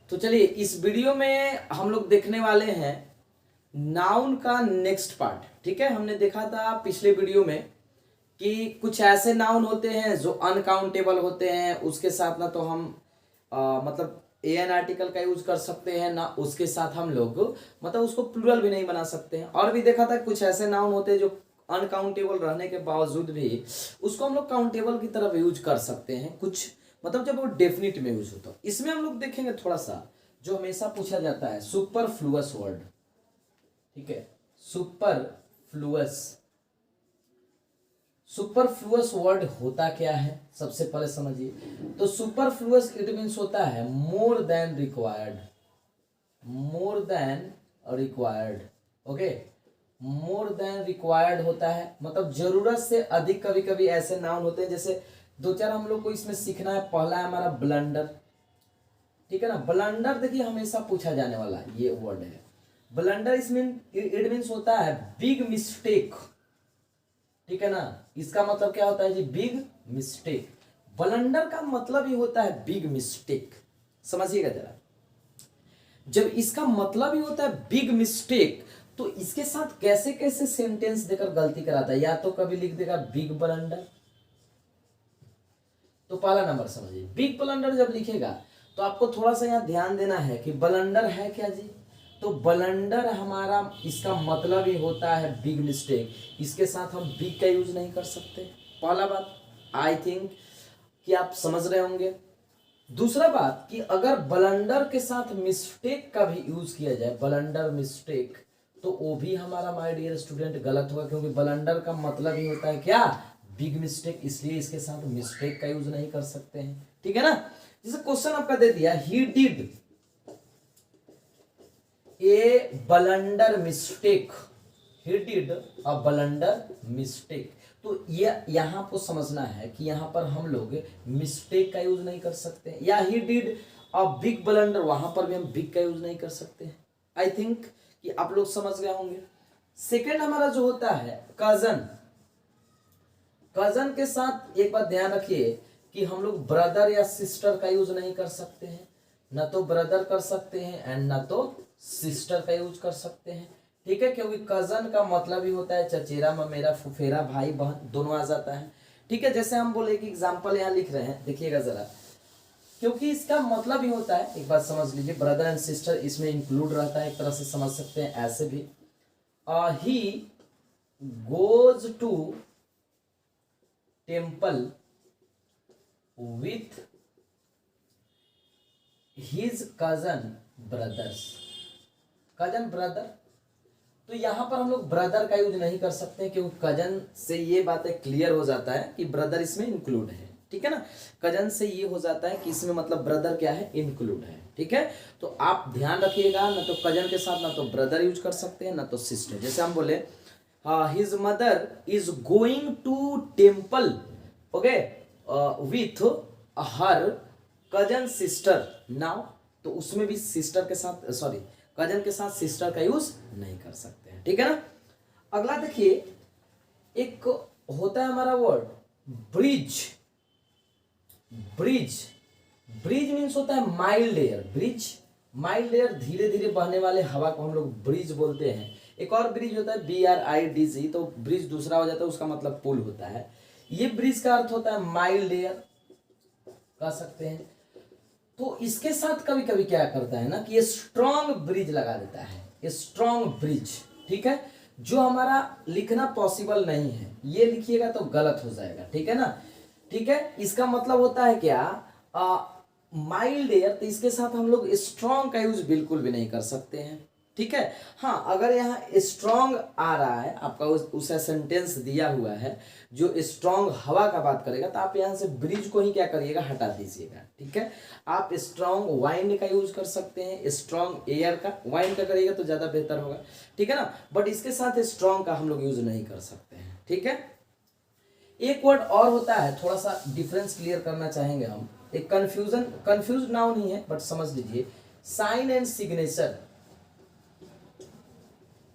तो चलिए इस वीडियो में हम लोग देखने वाले हैं नाउन का नेक्स्ट पार्ट। ठीक है, हमने देखा था पिछले वीडियो में कि कुछ ऐसे नाउन होते हैं जो अनकाउंटेबल होते हैं, उसके साथ ना तो हम मतलब एन आर्टिकल का यूज कर सकते हैं, ना उसके साथ हम लोग मतलब उसको प्लूरल भी नहीं बना सकते हैं। और भी देखा था कुछ ऐसे नाउन होते हैं जो अनकाउंटेबल रहने के बावजूद भी उसको हम लोग काउंटेबल की तरफ यूज कर सकते हैं, कुछ मतलब जब वो डेफिनिट में यूज होता है। इसमें हम लोग देखेंगे थोड़ा सा जो हमेशा पूछा जाता है सुपरफ्लुअस वर्ड। ठीक है, सुपरफ्लुअस सुपरफ्लुअस वर्ड होता क्या है सबसे पहले समझिए। तो सुपरफ्लुअस इट मीन्स होता है more than required, more than required. Okay, more than required होता है मतलब जरूरत से अधिक। कभी कभी ऐसे नाउन होते हैं, जैसे दो चार हम लोग को इसमें सीखना है। पहला है हमारा ब्लंडर। ठीक है ना, ब्लंडर देखिए हमेशा पूछा जाने वाला ये वर्ड है ब्लंडर। इसमें इट मीन्स होता है बिग मिस्टेक। ठीक है ना, इसका मतलब क्या होता है जी, बिग मिस्टेक। ब्लंडर का मतलब ही होता है बिग मिस्टेक, समझिएगा जरा। जब इसका मतलब ही होता है बिग मिस्टेक तो इसके साथ कैसे कैसे सेंटेंस देकर गलती कराता है। या तो कभी लिख देगा बिग ब्लंडर, तो पहला नंबर समझिए। बिग ब्लंडर जब लिखेगा तो आपको थोड़ा सा यहाँ ध्यान देना है कि ब्लंडर है क्या जी। तो ब्लंडर हमारा इसका मतलब ही होता है बिग मिस्टेक। इसके साथ हम बिग का यूज नहीं कर सकते। पहला बात आई थिंक कि आप समझ रहे होंगे। दूसरा बात कि अगर ब्लंडर के साथ मिस्टेक का भी यूज किया जाए, ब्लंडर मिस्टेक, तो वो भी हमारा माय डियर स्टूडेंट गलत होगा, क्योंकि ब्लंडर का मतलब ही होता है क्या, बिग मिस्टेक। इसलिए इसके साथ मिस्टेक का यूज नहीं कर सकते हैं। ठीक है ना, जैसे क्वेश्चन आपका दे दिया he did a blunder mistake, he did a blunder mistake. तो ये यहां को समझना है कि यहां पर हम लोग मिस्टेक का यूज नहीं कर सकते, या he did a big blunder, वहां पर भी हम बिग का यूज नहीं कर सकते हैं। आई थिंक कि आप लोग समझ गए होंगे। सेकेंड हमारा जो होता है कजन। कजन के साथ एक बात ध्यान रखिए कि हम लोग ब्रदर या सिस्टर का यूज नहीं कर सकते हैं। ना तो ब्रदर कर सकते हैं एंड ना तो सिस्टर का यूज कर सकते हैं। ठीक है, क्योंकि कजन का मतलब ही होता है चचेरा ममेरा फुफेरा भाई बहन दोनों आ जाता है। ठीक है, जैसे हम बोले कि एग्जाम्पल यहाँ लिख रहे हैं, देखिएगा जरा, क्योंकि इसका मतलब ही होता है, एक बात समझ लीजिए, ब्रदर एंड सिस्टर इसमें इंक्लूड रहता है। एक तरह से समझ सकते हैं ऐसे भी, he goes to temple with his cousin brothers. Cousin brother, तो यहां पर हम लोग ब्रदर का यूज नहीं कर सकते क्योंकि कजन से ये बातें क्लियर हो जाता है कि ब्रदर इसमें इंक्लूड है। ठीक है ना, कजन से ये हो जाता है कि इसमें मतलब ब्रदर क्या है, इंक्लूड है। ठीक है, तो आप ध्यान रखिएगा, ना तो कजन के साथ ना तो ब्रदर यूज कर सकते हैं ना तो सिस्टर। जैसे हम बोले his mother is going to temple, okay, with her cousin sister now, तो उसमें भी सिस्टर के साथ सॉरी कजन के साथ सिस्टर का यूज नहीं कर सकते हैं। ठीक है ना, अगला देखिए, एक होता है हमारा word bridge. Bridge, bridge means होता है mild air. Bridge mild air, धीरे धीरे बहने वाले हवा को हम लोग ब्रिज बोलते हैं। एक और ब्रिज होता है BRIDG, तो ब्रिज दूसरा हो जाता है, उसका मतलब पुल होता है। ये ब्रिज का अर्थ होता है माइल्ड एयर, कह सकते हैं। तो इसके साथ कभी कभी क्या करता है ना कि ये स्ट्रॉन्ग ब्रिज लगा देता है, ये स्ट्रॉन्ग ब्रिज। ठीक है, जो हमारा लिखना पॉसिबल नहीं है, ये लिखिएगा तो गलत हो जाएगा। ठीक है ना, ठीक है, इसका मतलब होता है क्या, माइल्ड एयर, तो इसके साथ हम लोग स्ट्रॉन्ग का यूज बिल्कुल भी नहीं कर सकते हैं। ठीक है, हाँ, अगर यहाँ स्ट्रॉन्ग आ रहा है आपका उसे सेंटेंस दिया हुआ है जो स्ट्रॉन्ग हवा का बात करेगा, तो आप यहाँ से ब्रिज को ही क्या करिएगा, हटा दीजिएगा। ठीक है, आप स्ट्रॉन्ग वाइंड का यूज कर सकते हैं, स्ट्रॉन्ग एयर का, वाइंड का करिएगा तो ज्यादा बेहतर होगा। ठीक है ना, बट इसके साथ स्ट्रॉन्ग का हम लोग यूज नहीं कर सकते हैं। ठीक है, एक वर्ड और होता है, थोड़ा सा डिफरेंस क्लियर करना चाहेंगे हम। एक कंफ्यूज नाउन ही है बट समझ लीजिए, साइन एंड सिग्नेचर।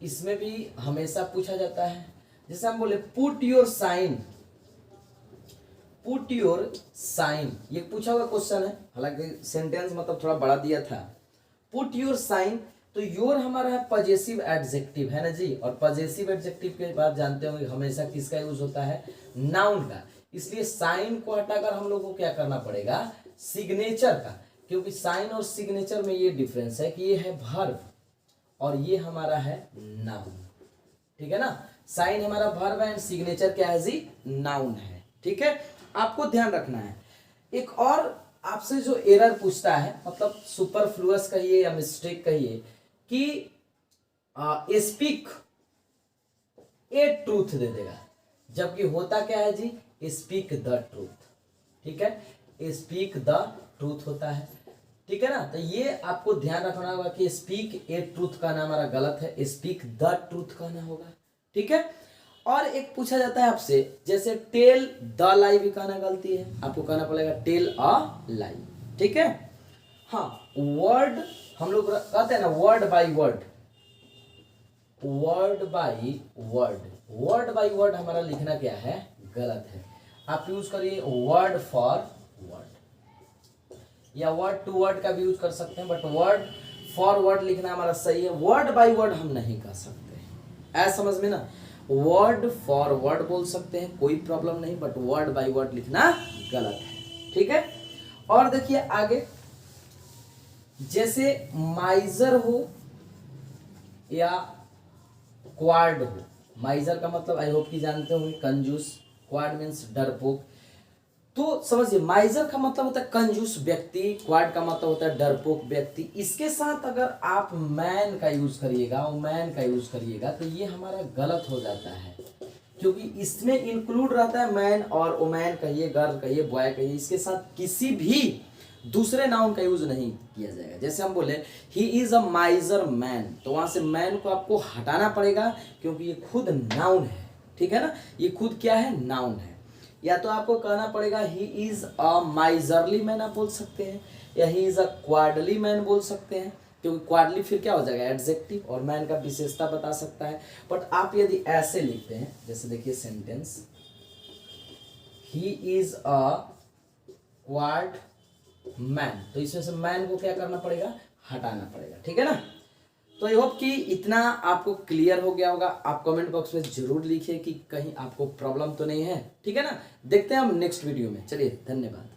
इसमें भी हमेशा पूछा जाता है। जैसे हम बोले put your sign, put your sign, ये पूछा हुआ क्वेश्चन है, हालांकि सेंटेंस मतलब थोड़ा बड़ा दिया था, पुट योर साइन, तो योर हमारा है पजेसिव एडजेक्टिव है ना जी, और पजेसिव एडजेक्टिव के बाद जानते होंगे हमेशा किसका यूज होता है, नाउन का, इसलिए साइन को हटाकर हम लोग को क्या करना पड़ेगा, सिग्नेचर का, क्योंकि साइन और सिग्नेचर में ये डिफरेंस है कि ये है वर्ब और ये हमारा है नाउन, ठीक है ना, साइन हमारा वर्ब है एंड सिग्नेचर क्या है जी, नाउन है, ठीक है, आपको ध्यान रखना है। एक और आपसे जो एरर पूछता है, मतलब सुपरफ्लुअस कहिए या मिस्टेक कहिए, कि स्पीक ए ट्रूथ दे देगा, जबकि होता क्या है जी, स्पीक द ट्रूथ, ठीक है, स्पीक द ट्रूथ होता है, ठीक है ना, तो ये आपको ध्यान रखना होगा कि स्पीक ए ट्रूथ का नाम हमारा गलत है, स्पीक द ट्रूथ कहना होगा, ठीक है। और एक पूछा जाता है आपसे, जैसे टेल द लाई भी कहना गलती है, आपको कहना पड़ेगा टेल अ लाई, ठीक है। हाँ, वर्ड हम लोग कहते हैं ना word by word, word by word, word by word हमारा लिखना क्या है, गलत है, आप यूज करिए वर्ड फॉर वर्ड या वर्ड टू वर्ड का भी यूज कर सकते हैं, बट वर्ड फॉर वर्ड लिखना हमारा सही है, वर्ड बाय वर्ड हम नहीं कर सकते, ऐसा समझ में ना, वर्ड फॉर वर्ड बोल सकते हैं कोई प्रॉब्लम नहीं, बट वर्ड बाय वर्ड लिखना गलत है, ठीक है। और देखिए आगे, जैसे माइजर हो या क्वार्ड हो, माइजर का मतलब आई होप कि जानते होंगे कंजूस, क्वार्ड मीन्स डरपोक, तो समझिए माइजर का मतलब होता है कंजूस व्यक्ति, क्वार्ड का मतलब होता है डरपोक व्यक्ति, इसके साथ अगर आप मैन का यूज करिएगा, मैन का यूज करिएगा तो ये हमारा गलत हो जाता है, क्योंकि इसमें इंक्लूड रहता है मैन और वुमेन कहिए, गर्ल कहिए, बॉय कहिए, इसके साथ किसी भी दूसरे नाउन का यूज नहीं किया जाएगा। जैसे हम बोले ही इज अ माइजर मैन, तो वहां से मैन को आपको हटाना पड़ेगा क्योंकि ये खुद नाउन है, ठीक है ना, ये खुद क्या है, नाउन है। या तो आपको कहना पड़ेगा he is a miserly man आप बोल सकते हैं, या ही इज अ क्वार्डली मैन बोल सकते हैं, क्योंकि क्वार्डली फिर क्या हो जाएगा, एडजेक्टिव, और मैन का विशेषता बता सकता है। बट आप यदि ऐसे लिखते हैं, जैसे देखिए sentence, he is a chord man, तो इसमें से मैन को क्या करना पड़ेगा, हटाना पड़ेगा, ठीक है ना। तो आई होप कि इतना आपको क्लियर हो गया होगा। आप कमेंट बॉक्स में जरूर लिखिए कि कहीं आपको प्रॉब्लम तो नहीं है, ठीक है ना। देखते हैं हम नेक्स्ट वीडियो में, चलिए धन्यवाद।